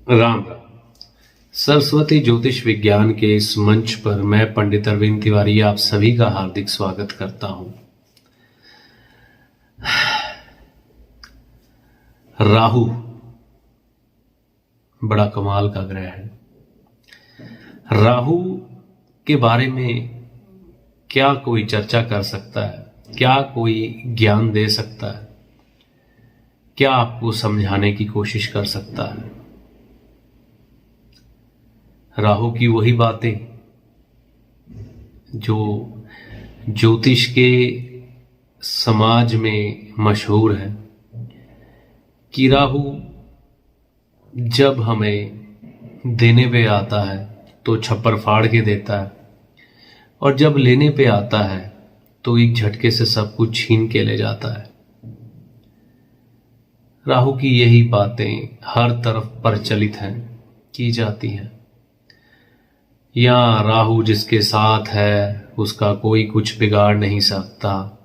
राम राम। सरस्वती ज्योतिष विज्ञान के इस मंच पर मैं पंडित अरविंद तिवारी आप सभी का हार्दिक स्वागत करता हूं। राहु बड़ा कमाल का ग्रह है। राहु के बारे में क्या कोई चर्चा कर सकता है? क्या कोई ज्ञान दे सकता है? क्या आपको समझाने की कोशिश कर सकता है? राहु की वही बातें जो ज्योतिष के समाज में मशहूर है कि राहु जब हमें देने पे आता है तो छप्पर फाड़ के देता है, और जब लेने पे आता है तो एक झटके से सब कुछ छीन के ले जाता है। राहु की यही बातें हर तरफ प्रचलित हैं, की जाती हैं। या राहु जिसके साथ है उसका कोई कुछ बिगाड़ नहीं सकता,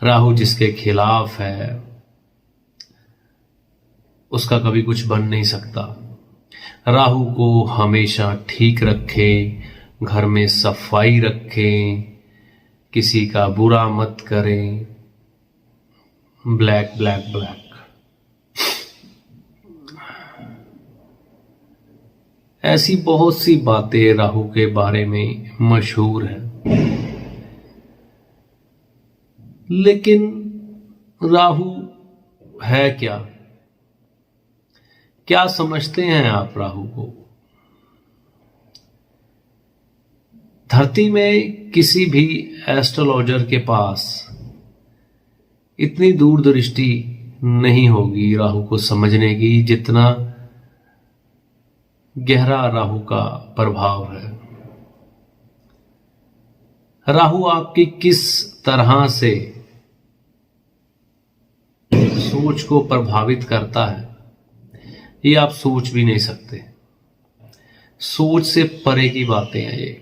राहु जिसके खिलाफ है उसका कभी कुछ बन नहीं सकता। राहु को हमेशा ठीक रखे, घर में सफाई रखे, किसी का बुरा मत करें। Black black black. ऐसी बहुत सी बातें राहु के बारे में मशहूर हैं, लेकिन राहु है क्या? क्या समझते हैं आप राहु को? धरती में किसी भी एस्ट्रोलॉजर के पास इतनी दूरदृष्टि नहीं होगी राहु को समझने की जितना गहरा राहु का प्रभाव है। राहु आपकी किस तरह से सोच को प्रभावित करता है ये आप सोच भी नहीं सकते। सोच से परे की बातें हैं ये,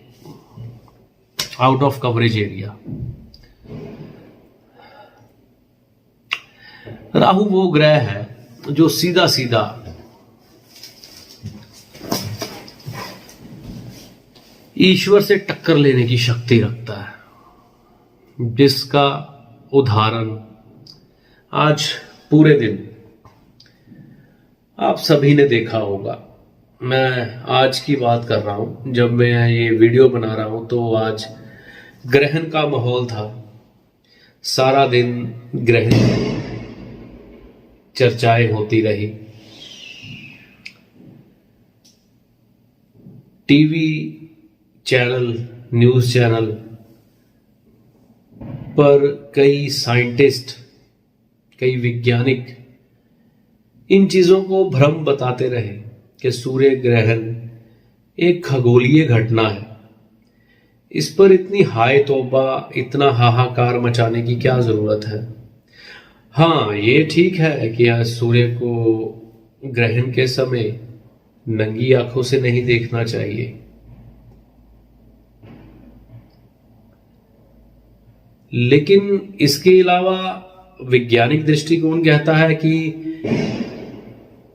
out of coverage area. Rahu वो ग्रह है जो सीधा सीधा ईश्वर से टक्कर लेने की शक्ति रखता है, जिसका उदाहरण आज पूरे दिन आप सभी ने देखा होगा। मैं आज की बात कर रहा हूं, जब मैं ये वीडियो बना रहा हूं तो आज ग्रहण का माहौल था। सारा दिन ग्रहण चर्चाएं होती रही, टीवी चैनल, न्यूज चैनल पर कई साइंटिस्ट, कई वैज्ञानिक इन चीजों को भ्रम बताते रहे कि सूर्य ग्रहण एक खगोलीय घटना है। इस पर इतनी हाय तौबा, इतना हाहाकार मचाने की क्या जरूरत है? हाँ, ये ठीक है कि सूर्य को ग्रहण के समय नंगी आंखों से नहीं देखना चाहिए, लेकिन इसके अलावा वैज्ञानिक दृष्टिकोण कहता है कि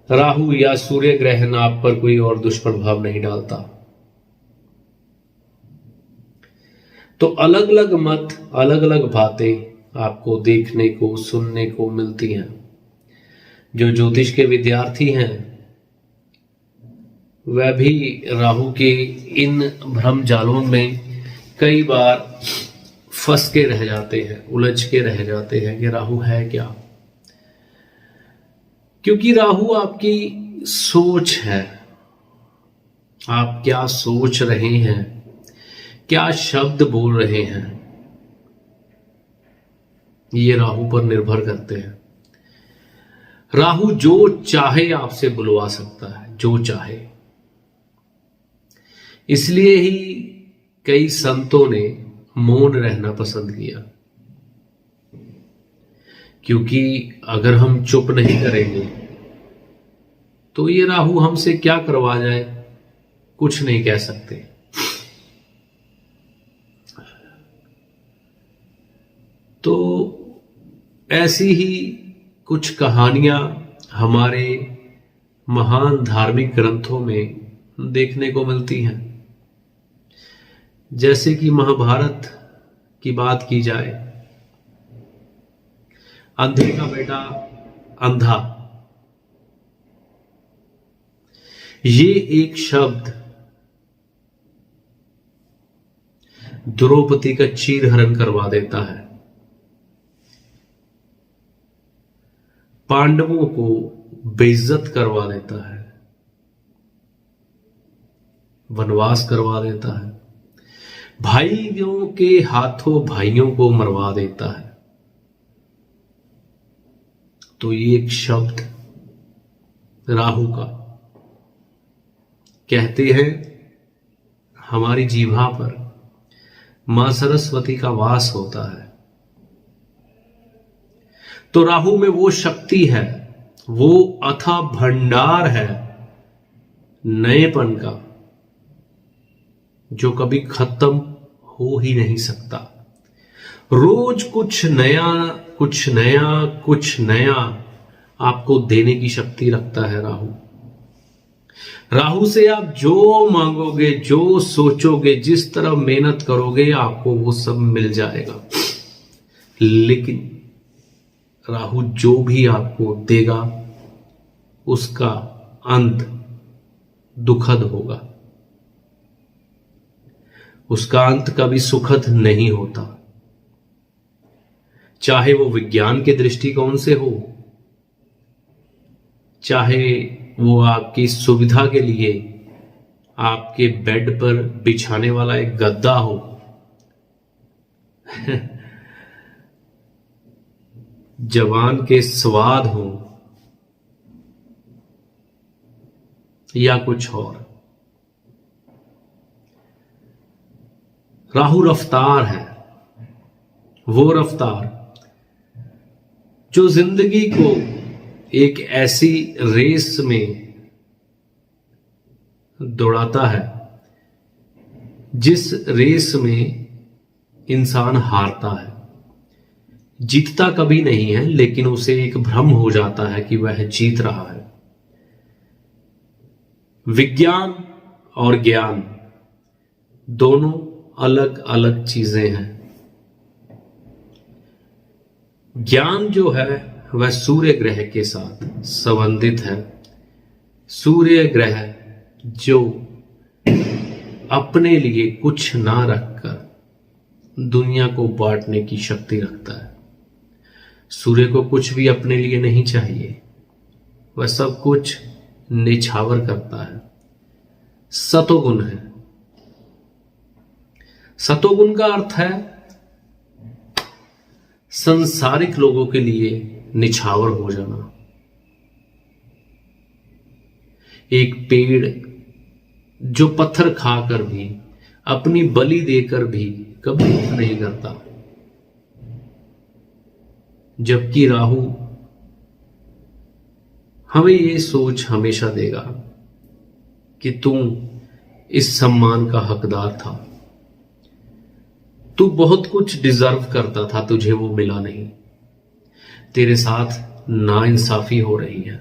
राहु या सूर्य ग्रहण आप पर कोई और दुष्प्रभाव नहीं डालता। तो अलग अलग मत, अलग अलग बातें आपको देखने को, सुनने को मिलती हैं। जो ज्योतिष के विद्यार्थी हैं वह भी राहु के इन भ्रम जालों में कई बार फंस के रह जाते हैं, उलझ के रह जाते हैं कि राहु है क्या। क्योंकि राहु आपकी सोच है। आप क्या सोच रहे हैं, क्या शब्द बोल रहे हैं, ये राहु पर निर्भर करते हैं। राहु जो चाहे आपसे बुलवा सकता है, जो चाहे। इसलिए ही कई संतों ने मौन रहना पसंद किया, क्योंकि अगर हम चुप नहीं करेंगे तो ये राहु हमसे क्या करवा जाए कुछ नहीं कह सकते। तो ऐसी ही कुछ कहानियां हमारे महान धार्मिक ग्रंथों में देखने को मिलती हैं। जैसे कि महाभारत की बात की जाए, अंधे का बेटा अंधा, ये एक शब्द द्रौपदी का चीरहरण करवा देता है, पांडवों को बेइज्जत करवा देता है, वनवास करवा देता है, भाइयों के हाथों भाइयों को मरवा देता है। तो ये एक शब्द राहु का, कहते हैं हमारी जीभा पर मां सरस्वती का वास होता है। तो राहु में वो शक्ति है, वो अथाह भंडार है नएपन का, जो कभी खत्म हो ही नहीं सकता। रोज कुछ नया कुछ नया कुछ नया आपको देने की शक्ति रखता है राहु। राहु से आप जो मांगोगे, जो सोचोगे, जिस तरह मेहनत करोगे, आपको वो सब मिल जाएगा। लेकिन राहु जो भी आपको देगा उसका अंत दुखद होगा, उसका अंत कभी सुखद नहीं होता। चाहे वो विज्ञान के दृष्टिकोण से हो, चाहे वो आपकी सुविधा के लिए आपके बेड पर बिछाने वाला एक गद्दा हो, जवान के स्वाद हो, या कुछ और। राहु रफ्तार है, वो रफ्तार जो जिंदगी को एक ऐसी रेस में दौड़ाता है जिस रेस में इंसान हारता है। जीतता कभी नहीं है, लेकिन उसे एक भ्रम हो जाता है कि वह जीत रहा है। विज्ञान और ज्ञान दोनों अलग अलग चीजें हैं। ज्ञान जो है वह सूर्य ग्रह के साथ संबंधित है। सूर्य ग्रह जो अपने लिए कुछ ना रखकर दुनिया को बांटने की शक्ति रखता है। सूर्य को कुछ भी अपने लिए नहीं चाहिए, वह सब कुछ निछावर करता है। सतोगुण है। सतोगुण का अर्थ है संसारिक लोगों के लिए निछावर हो जाना। एक पेड़ जो पत्थर खाकर भी, अपनी बलि देकर भी कभी नहीं करता, जबकि राहु हमें ये सोच हमेशा देगा कि तू इस सम्मान का हकदार था, तू बहुत कुछ डिजर्व करता था, तुझे वो मिला नहीं, तेरे साथ नाइंसाफी हो रही है।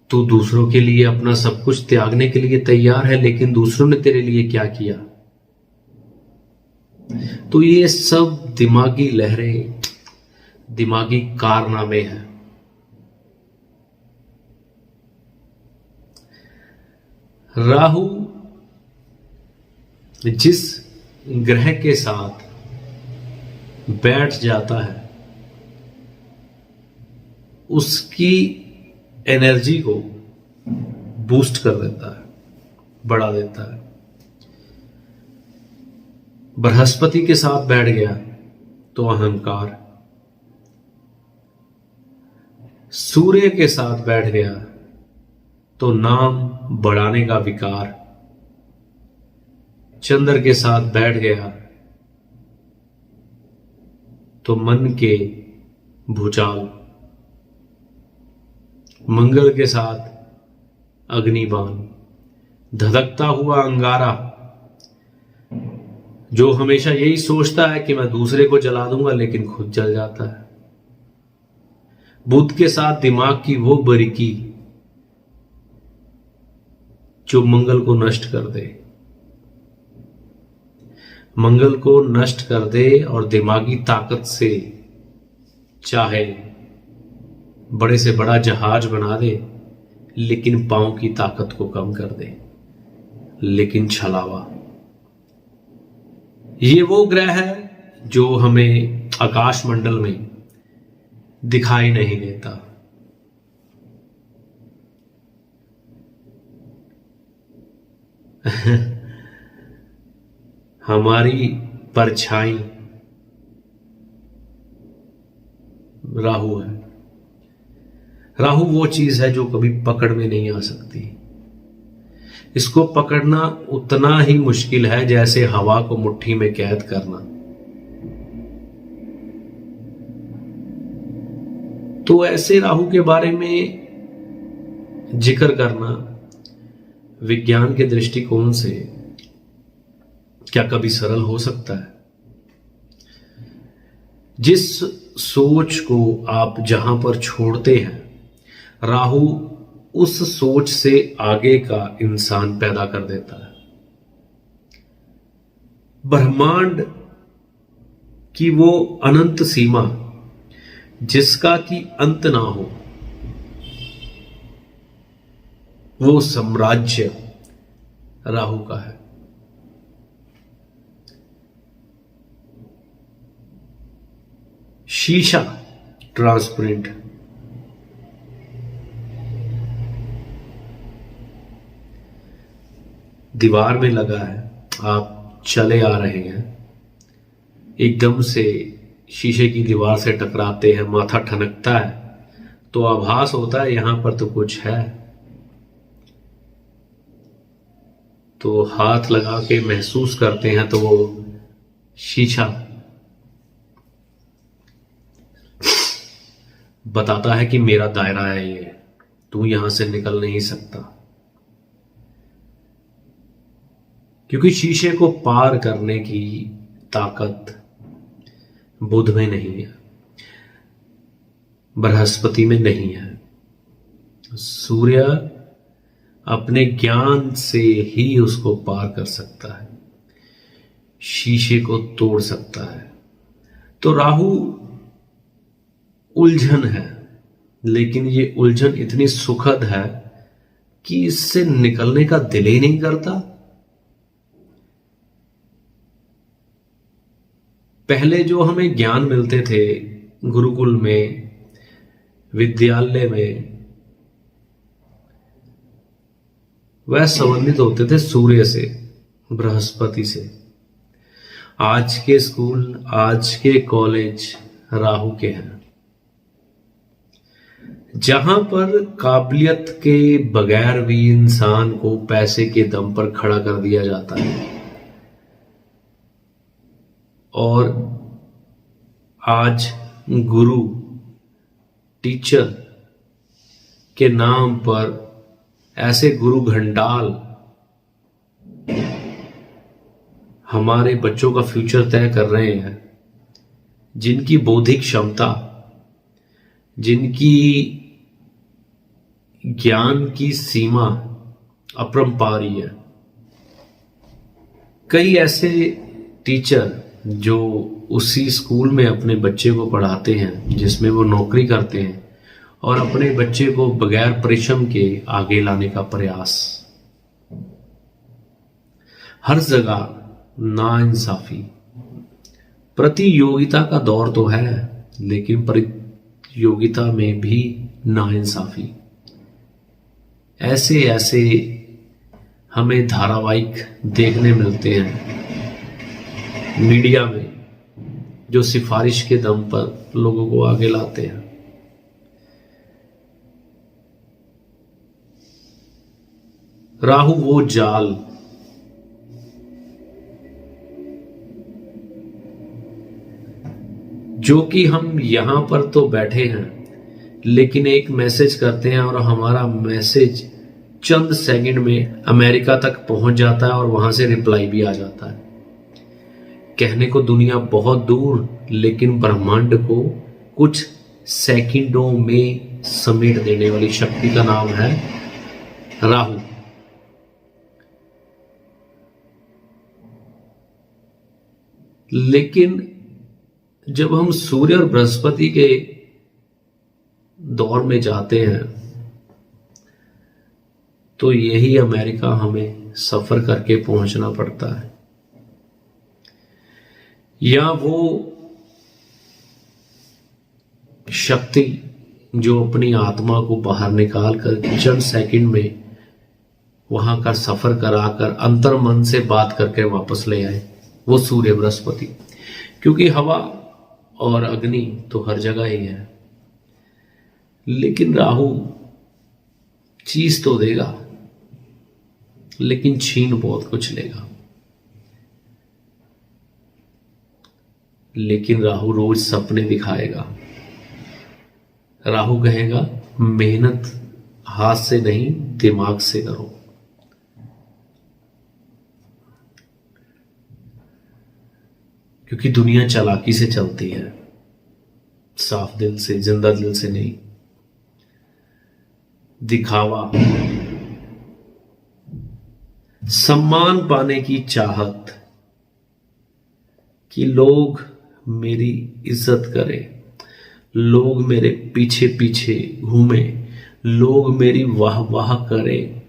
तू दूसरों के लिए अपना सब कुछ त्यागने के लिए तैयार है, लेकिन दूसरों ने तेरे लिए क्या किया? तो ये सब दिमागी लहरें, दिमागी कारनामे हैं। राहु जिस ग्रह के साथ बैठ जाता है उसकी एनर्जी को बूस्ट कर देता है, बढ़ा देता है। बृहस्पति के साथ बैठ गया तो अहंकार, सूर्य के साथ बैठ गया तो नाम बढ़ाने का विकार, चंद्र के साथ बैठ गया तो मन के भूचाल, मंगल के साथ अग्निबाण, धधकता हुआ अंगारा जो हमेशा यही सोचता है कि मैं दूसरे को जला दूंगा लेकिन खुद जल जाता है। बुध के साथ दिमाग की वो बारीकी जो मंगल को नष्ट कर दे, मंगल को नष्ट कर दे और दिमागी ताकत से चाहे बड़े से बड़ा जहाज बना दे, लेकिन पांव की ताकत को कम कर दे। लेकिन छलावा, ये वो ग्रह है जो हमें आकाश मंडल में दिखाई नहीं देता। हमारी परछाई राहु है। राहु वो चीज है जो कभी पकड़ में नहीं आ सकती। इसको पकड़ना उतना ही मुश्किल है जैसे हवा को मुट्ठी में कैद करना। तो ऐसे राहु के बारे में जिक्र करना विज्ञान के दृष्टिकोण से क्या कभी सरल हो सकता है? जिस सोच को आप जहां पर छोड़ते हैं, राहु उस सोच से आगे का इंसान पैदा कर देता है। ब्रह्मांड की वो अनंत सीमा जिसका कि अंत ना हो, वो साम्राज्य राहु का है। शीशा ट्रांसपेरेंट, दीवार में लगा है, आप चले आ रहे हैं, एकदम से शीशे की दीवार से टकराते हैं, माथा ठनकता है तो आभास होता है यहां पर तो कुछ है। तो हाथ लगा के महसूस करते हैं तो वो शीशा बताता है कि मेरा दायरा है ये, तू यहां से निकल नहीं सकता। क्योंकि शीशे को पार करने की ताकत बुध में नहीं है, बृहस्पति में नहीं है। सूर्य अपने ज्ञान से ही उसको पार कर सकता है, शीशे को तोड़ सकता है। तो राहु उलझन है, लेकिन ये उलझन इतनी सुखद है कि इससे निकलने का दिल ही नहीं करता। पहले जो हमें ज्ञान मिलते थे गुरुकुल में, विद्यालय में, वह संबंधित होते थे सूर्य से, बृहस्पति से। आज के स्कूल, आज के कॉलेज राहु के हैं, जहां पर काबिलियत के बगैर भी इंसान को पैसे के दम पर खड़ा कर दिया जाता है। और आज गुरु, टीचर के नाम पर ऐसे गुरु घंटाल हमारे बच्चों का फ्यूचर तय कर रहे हैं, जिनकी बौद्धिक क्षमता, जिनकी ज्ञान की सीमा अपरंपारी है। कई ऐसे टीचर जो उसी स्कूल में अपने बच्चे को पढ़ाते हैं जिसमें वो नौकरी करते हैं, और अपने बच्चे को बगैर परिश्रम के आगे लाने का प्रयास। हर जगह नाइंसाफी, प्रतियोगिता का दौर तो है, लेकिन प्रतियोगिता में भी नाइंसाफी। ऐसे ऐसे हमें धारावाहिक देखने मिलते हैं मीडिया में, जो सिफारिश के दम पर लोगों को आगे लाते हैं। राहु वो जाल जो कि हम यहां पर तो बैठे हैं, लेकिन एक मैसेज करते हैं और हमारा मैसेज चंद सेकंड में अमेरिका तक पहुंच जाता है और वहां से रिप्लाई भी आ जाता है। कहने को दुनिया बहुत दूर, लेकिन ब्रह्मांड को कुछ सेकंडों में समेट देने वाली शक्ति का नाम है राहु। लेकिन जब हम सूर्य और बृहस्पति के दौर में जाते हैं तो यही अमेरिका हमें सफर करके पहुंचना पड़ता है, या वो शक्ति जो अपनी आत्मा को बाहर निकाल कर चंद सेकंड में वहां का सफर कराकर अंतर मन से बात करके वापस ले आए, वो सूर्य बृहस्पति। क्योंकि हवा और अग्नि तो हर जगह ही है, लेकिन राहु चीज तो देगा लेकिन छीन बहुत कुछ लेगा। लेकिन राहु रोज सपने दिखाएगा। राहु कहेगा मेहनत हाथ से नहीं दिमाग से करो। क्योंकि दुनिया चालाकी से चलती है, साफ दिल से, जिंदा दिल से नहीं। दिखावा, सम्मान पाने की चाहत कि लोग मेरी इज्जत करें, लोग मेरे पीछे पीछे घूमे, लोग मेरी वाह वाह करें,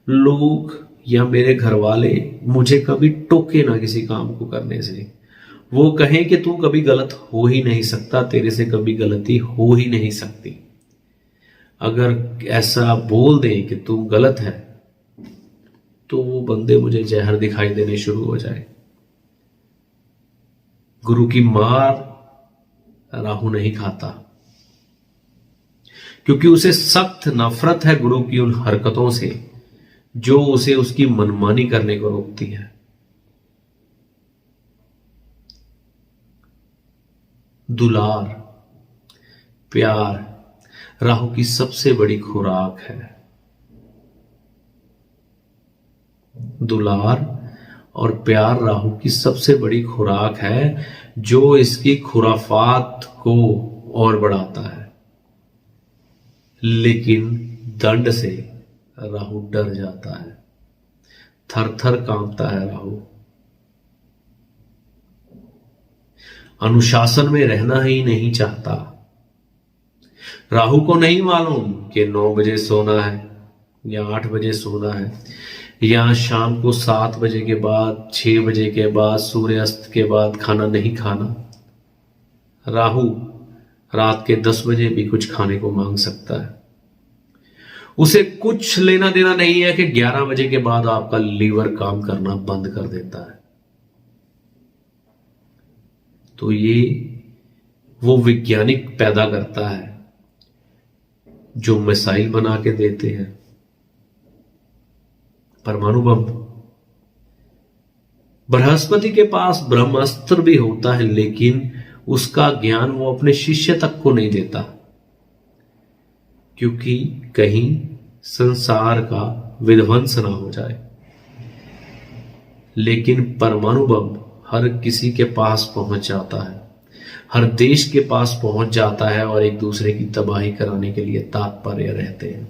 लोग या मेरे घर वाले मुझे कभी टोके ना किसी काम को करने से। वो कहें कि तू कभी गलत हो ही नहीं सकता, तेरे से कभी गलती हो ही नहीं सकती। अगर ऐसा बोल दें कि तू गलत है तो वो बंदे मुझे जहर दिखाई देने शुरू हो जाए। गुरु की मार राहु नहीं खाता, क्योंकि उसे सख्त नफरत है गुरु की उन हरकतों से जो उसे उसकी मनमानी करने को रोकती है। दुलार, प्यार राहु की सबसे बड़ी खुराक है। दुलार और प्यार राहु की सबसे बड़ी खुराक है, जो इसकी खुराफात को और बढ़ाता है। लेकिन दंड से राहु डर जाता है, थर थर कांपता है राहु। अनुशासन में रहना ही नहीं चाहता। राहु को नहीं मालूम कि 9 बजे सोना है या 8 बजे सोना है, या शाम को 7 बजे के बाद, 6 बजे के बाद, सूर्यास्त के बाद खाना नहीं खाना। राहु रात के 10 बजे भी कुछ खाने को मांग सकता है। उसे कुछ लेना देना नहीं है कि 11 बजे के बाद आपका लीवर काम करना बंद कर देता है। तो ये वो वैज्ञानिक पैदा करता है जो मिसाइल बना के देते हैं, परमाणु बम। बृहस्पति के पास ब्रह्मास्त्र भी होता है, लेकिन उसका ज्ञान वो अपने शिष्य तक को नहीं देता, क्योंकि कहीं संसार का विध्वंस ना हो जाए। लेकिन परमाणु बम हर किसी के पास पहुंच जाता है, हर देश के पास पहुंच जाता है और एक दूसरे की तबाही कराने के लिए तात्पर्य रहते हैं।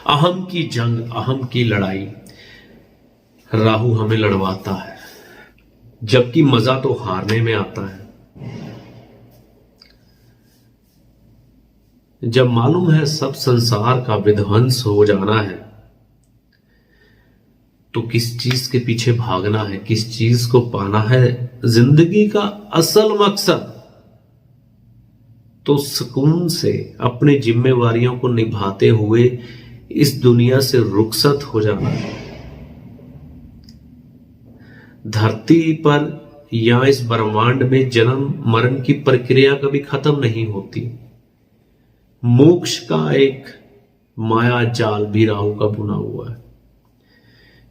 अहम की जंग, अहम की लड़ाई राहु हमें लड़वाता है, जबकि मजा तो हारने में आता है। जब मालूम है सब संसार का विध्वंस हो जाना है, तो किस चीज के पीछे भागना है, किस चीज को पाना है। जिंदगी का असल मकसद तो सुकून से अपनी जिम्मेवारियों को निभाते हुए इस दुनिया से रुखसत हो जाना है। धरती पर या इस ब्रह्मांड में जन्म मरण की प्रक्रिया कभी खत्म नहीं होती। मोक्ष का एक माया जाल भी राहु का बुना हुआ है,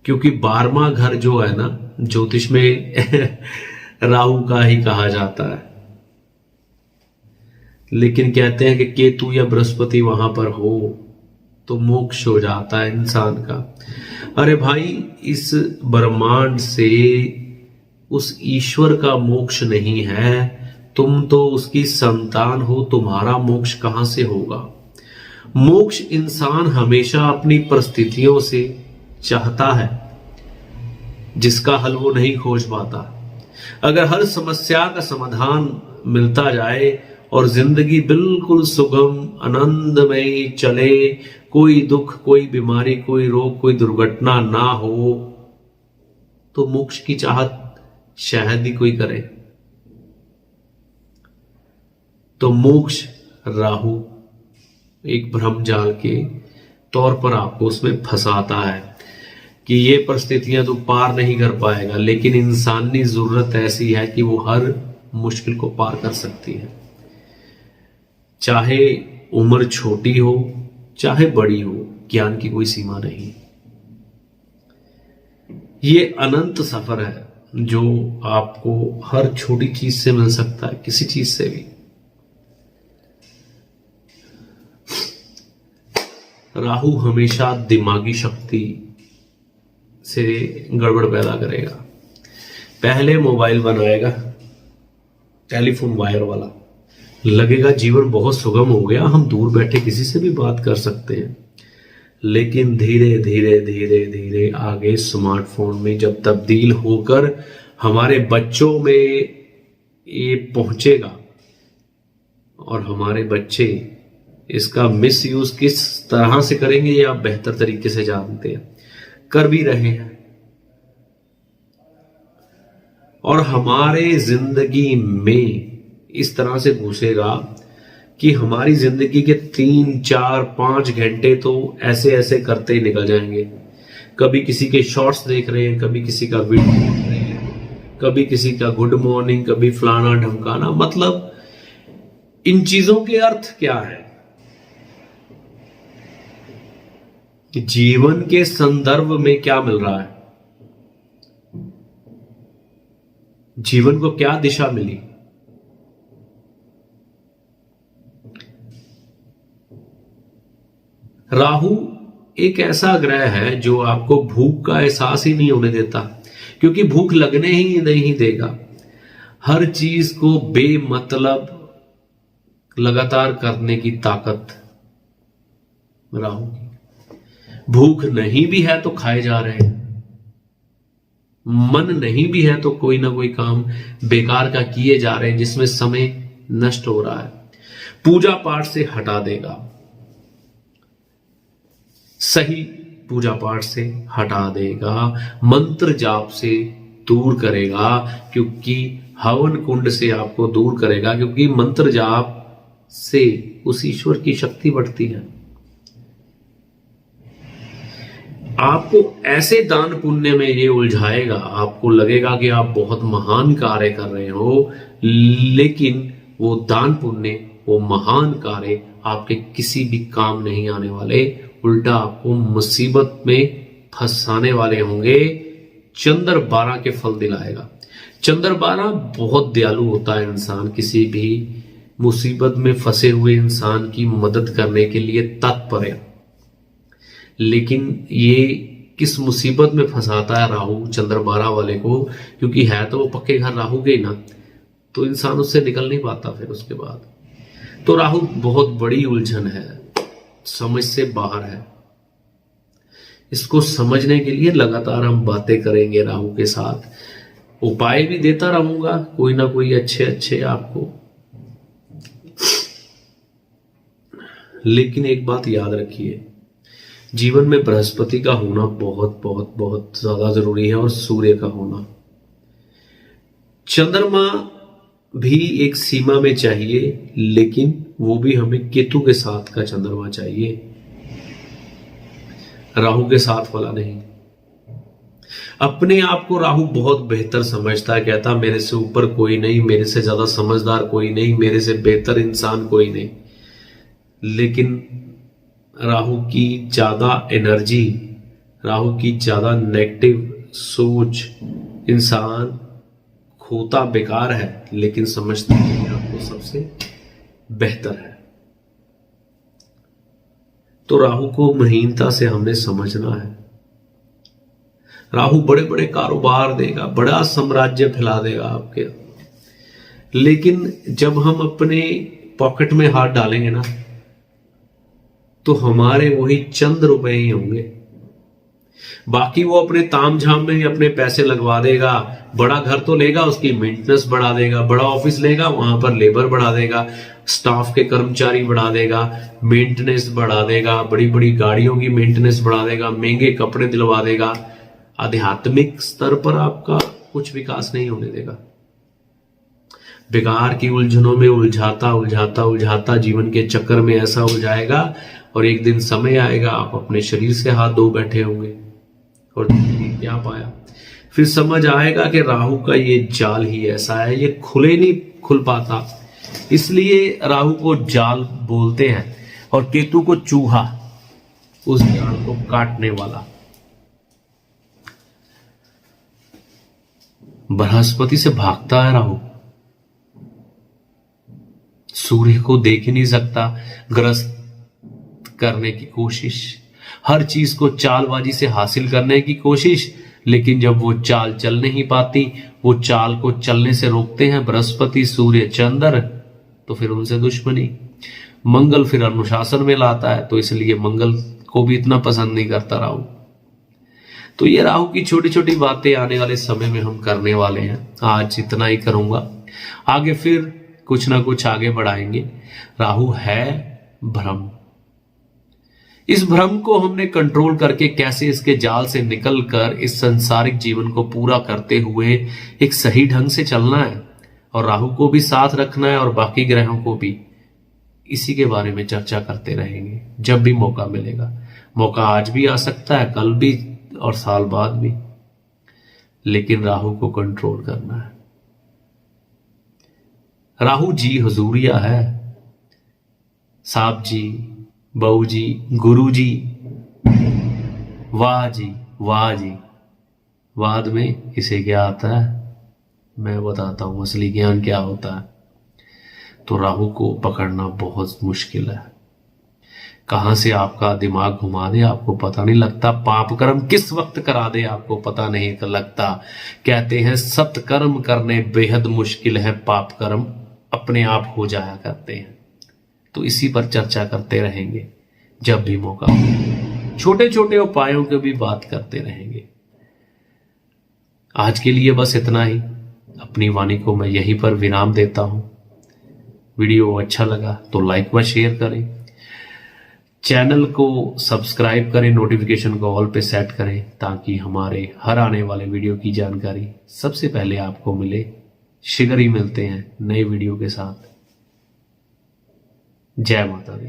क्योंकि 12वां घर जो है ना, ज्योतिष में राहु का ही कहा जाता है। लेकिन कहते हैं कि केतु या बृहस्पति वहां पर हो तो मोक्ष हो जाता है इंसान का। अरे भाई, इस ब्रह्मांड से उस ईश्वर का मोक्ष नहीं है तुम तो उसकी संतान हो, तुम्हारा मोक्ष कहां से होगा। मोक्ष इंसान हमेशा अपनी परिस्थितियों से चाहता है जिसका हल वो नहीं खोज पाता। अगर हर समस्या का समाधान मिलता जाए और जिंदगी बिल्कुल सुगम आनंदमय चले, कोई दुख, कोई बीमारी, कोई रोग, कोई दुर्घटना ना हो, तो मोक्ष की चाहत शायद ही कोई करे। तो मोक्ष राहु एक भ्रम जाल के तौर पर आपको उसमें फंसाता है कि ये परिस्थितियां तो पार नहीं कर पाएगा, लेकिन इंसानी जरूरत ऐसी है कि वो हर मुश्किल को पार कर सकती है। चाहे उम्र छोटी हो चाहे बड़ी हो, ज्ञान की कोई सीमा नहीं। ये अनंत सफर है जो आपको हर छोटी चीज से मिल सकता है, किसी चीज से भी। राहु हमेशा दिमागी शक्ति से गड़बड़ पैदा करेगा। पहले मोबाइल बनाएगा टेलीफोन वायर वाला, लगेगा जीवन बहुत सुगम हो गया, हम दूर बैठे किसी से भी बात कर सकते हैं। लेकिन धीरे धीरे धीरे धीरे आगे स्मार्टफोन में जब तब्दील होकर हमारे बच्चों में ये पहुंचेगा और हमारे बच्चे इसका मिस यूज किस तरह से करेंगे ये आप बेहतर तरीके से जानते हैं, कर भी रहे हैं। और हमारे जिंदगी में इस तरह से घुसेगा कि हमारी जिंदगी के 3, 4, 5 घंटे तो ऐसे ऐसे करते ही निकल जाएंगे। कभी किसी के शॉर्ट्स देख रहे हैं, कभी किसी का वीडियो देख रहे हैं, कभी किसी का गुड मॉर्निंग, कभी फलाना ढमकाना। मतलब इन चीजों के अर्थ क्या है? जीवन के संदर्भ में क्या मिल रहा है, जीवन को क्या दिशा मिली। राहु एक ऐसा ग्रह है जो आपको भूख का एहसास ही नहीं होने देता, क्योंकि भूख लगने ही नहीं देगा। हर चीज को बेमतलब लगातार करने की ताकत राहु की। भूख नहीं भी है तो खाए जा रहे हैं, मन नहीं भी है तो कोई ना कोई काम बेकार का किए जा रहे हैं जिसमें समय नष्ट हो रहा है। पूजा पाठ से हटा देगा, सही पूजा पाठ से हटा देगा, मंत्र जाप से दूर करेगा, क्योंकि हवन कुंड से आपको दूर करेगा, क्योंकि मंत्र जाप से उस ईश्वर की शक्ति बढ़ती है। आपको ऐसे दान पुण्य में ये उलझाएगा, आपको लगेगा कि आप बहुत महान कार्य कर रहे हो, लेकिन वो दान पुण्य, वो महान कार्य आपके किसी भी काम नहीं आने वाले, उल्टा आपको मुसीबत में फंसाने वाले होंगे। चंद्र 12 के फल दिलाएगा। चंद्र 12 बहुत दयालु होता है इंसान, किसी भी मुसीबत में फंसे हुए इंसान की मदद करने के लिए तत्पर है। लेकिन ये किस मुसीबत में फंसाता है राहु चंद्र 12 वाले को, क्योंकि है तो वो पक्के घर राहु के ही ना, तो इंसान उससे निकल नहीं पाता फिर उसके बाद। तो राहु बहुत बड़ी उलझन है, समझ से बाहर है। इसको समझने के लिए लगातार हम बातें करेंगे राहु के साथ, उपाय भी देता रहूंगा कोई ना कोई अच्छे अच्छे आपको। लेकिन एक बात याद रखिए, जीवन में बृहस्पति का होना बहुत बहुत बहुत ज्यादा जरूरी है, और सूर्य का होना। चंद्रमा भी एक सीमा में चाहिए, लेकिन वो भी हमें केतु के साथ का चंद्रमा चाहिए, राहु के साथ वाला नहीं। अपने आप को राहु बहुत बेहतर समझता है, कहता मेरे से ऊपर कोई नहीं, मेरे से ज्यादा समझदार कोई नहीं, मेरे से बेहतर इंसान कोई नहीं। लेकिन राहु की ज्यादा एनर्जी, राहु की ज्यादा नेगेटिव सोच इंसान खोता बेकार है, लेकिन समझता है कि आपको सबसे बेहतर है। तो राहु को महीनता से हमने समझना है। राहु बड़े बड़े कारोबार देगा, बड़ा साम्राज्य फैला देगा आपके, लेकिन जब हम अपने पॉकेट में हाथ डालेंगे ना, तो हमारे वही चंद रुपए ही होंगे। बाकी वो अपने ताम झाम में ही अपने पैसे लगवा देगा। बड़ा घर तो लेगा, उसकी मेंटेनेंस बढ़ा देगा। बड़ा ऑफिस लेगा, वहां पर लेबर बढ़ा देगा, स्टाफ के कर्मचारी बढ़ा देगा, मेंटेनेंस बढ़ा देगा, बड़ी बड़ी गाड़ियों की मेंटेनेंस बढ़ा देगा, महंगे कपड़े दिलवा देगा। आध्यात्मिक स्तर पर आपका कुछ विकास नहीं होने देगा। बेकार की उलझनों में उलझाता उलझाता उलझाता जीवन के चक्कर में ऐसा उलझाएगा, और एक दिन समय आएगा आप अपने शरीर से हाथ धो बैठे होंगे और क्या पाया। फिर समझ आएगा कि राहु का ये जाल ही ऐसा है, ये खुले नहीं खुल पाता, इसलिए राहु को जाल बोलते हैं, और केतु को चूहा, उस जाल को काटने वाला। बृहस्पति से भागता है राहु, सूर्य को देख ही नहीं सकता, ग्रस्त करने की कोशिश, हर चीज को चालबाजी से हासिल करने की कोशिश, लेकिन जब वो चाल चल नहीं पाती, वो चाल को चलने से रोकते हैं बृहस्पति, सूर्य, चंद्र, तो फिर उनसे दुश्मनी। मंगल फिर अनुशासन में लाता है, तो इसलिए मंगल को भी इतना पसंद नहीं करता राहु। तो ये राहु की छोटी छोटी बातें आने वाले समय में हम करने वाले हैं। आज इतना ही करूंगा, आगे फिर कुछ ना कुछ आगे बढ़ाएंगे। राहु है भ्रम, इस भ्रम को हमने कंट्रोल करके कैसे इसके जाल से निकलकर इस संसारिक जीवन को पूरा करते हुए एक सही ढंग से चलना है, और राहु को भी साथ रखना है और बाकी ग्रहों को भी। इसी के बारे में चर्चा करते रहेंगे जब भी मौका मिलेगा। मौका आज भी आ सकता है, कल भी, और साल बाद भी, लेकिन राहु को कंट्रोल करना है। राहु जी हुजूरिया है, साहब जी, बहू जी, गुरु जी, वाह जी, वाह जी। बाद में इसे क्या आता है मैं बताता हूं, असली ज्ञान क्या होता है। तो राहु को पकड़ना बहुत मुश्किल है, कहां से आपका दिमाग घुमा दे आपको पता नहीं लगता, पाप कर्म किस वक्त करा दे आपको पता नहीं लगता। कहते हैं सत्कर्म करने बेहद मुश्किल है, पाप कर्म अपने आप हो जाया करते हैं। तो इसी पर चर्चा करते रहेंगे जब भी मौका हो, छोटे छोटे उपायों की भी बात करते रहेंगे। आज के लिए बस इतना ही, अपनी वाणी को मैं यहीं पर विराम देता हूं। वीडियो अच्छा लगा तो लाइक व शेयर करें, चैनल को सब्सक्राइब करें, नोटिफिकेशन को ऑल पे सेट करें, ताकि हमारे हर आने वाले वीडियो की जानकारी सबसे पहले आपको मिले। शीघ्र ही मिलते हैं नए वीडियो के साथ। जय माता दी।